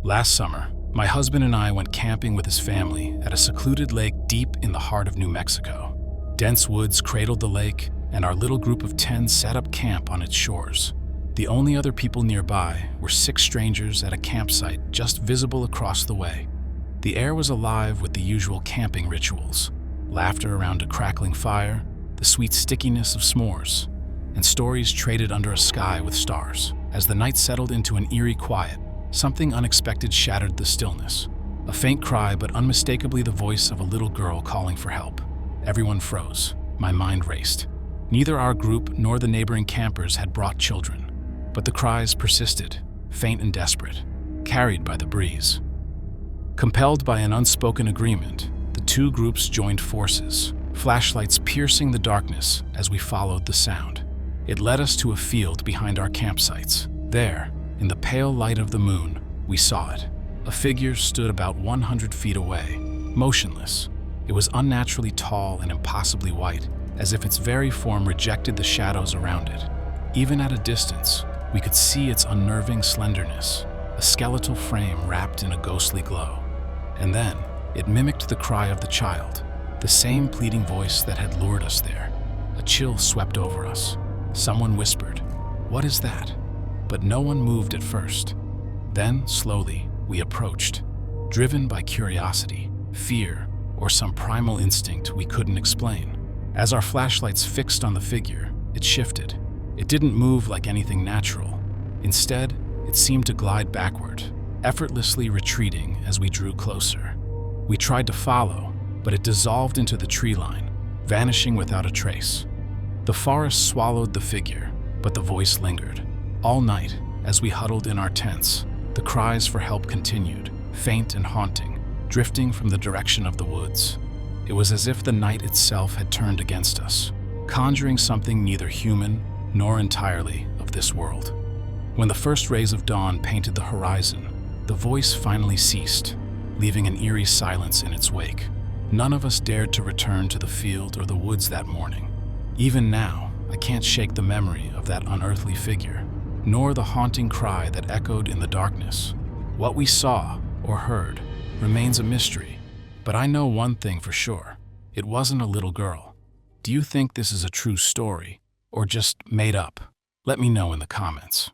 Last summer, my husband and I went camping with his family at a secluded lake deep in the heart of New Mexico. Dense woods cradled the lake, and our little group of 10 set up camp on its shores. The only other people nearby were 6 strangers at a campsite just visible across the way. The air was alive with the usual camping rituals: laughter around a crackling fire, the sweet stickiness of s'mores, and stories traded under a sky with stars. As the night settled into an eerie quiet, something unexpected shattered the stillness. A faint cry, but unmistakably the voice of a little girl calling for help. Everyone froze. My mind raced. Neither our group nor the neighboring campers had brought children, but the cries persisted, faint and desperate, carried by the breeze. Compelled by an unspoken agreement, the two groups joined forces, flashlights piercing the darkness as we followed the sound. It led us to a field behind our campsites. There, in the pale light of the moon, we saw it. A figure stood about 100 feet away, motionless. It was unnaturally tall and impossibly white, as if its very form rejected the shadows around it. Even at a distance, we could see its unnerving slenderness, a skeletal frame wrapped in a ghostly glow. And then, it mimicked the cry of the child, the same pleading voice that had lured us there. A chill swept over us. Someone whispered, "What is that?" But no one moved at first. Then, slowly, we approached, driven by curiosity, fear, or some primal instinct we couldn't explain. As our flashlights fixed on the figure, it shifted. It didn't move like anything natural. Instead, it seemed to glide backward, effortlessly retreating as we drew closer. We tried to follow, but it dissolved into the tree line, vanishing without a trace. The forest swallowed the figure, but the voice lingered. All night, as we huddled in our tents, the cries for help continued, faint and haunting, drifting from the direction of the woods. It was as if the night itself had turned against us, conjuring something neither human nor entirely of this world. When the first rays of dawn painted the horizon, the voice finally ceased, leaving an eerie silence in its wake. None of us dared to return to the field or the woods that morning. Even now, I can't shake the memory of that unearthly figure, nor the haunting cry that echoed in the darkness. What we saw or heard remains a mystery, but I know one thing for sure: it wasn't a little girl. Do you think this is a true story, or just made up? Let me know in the comments.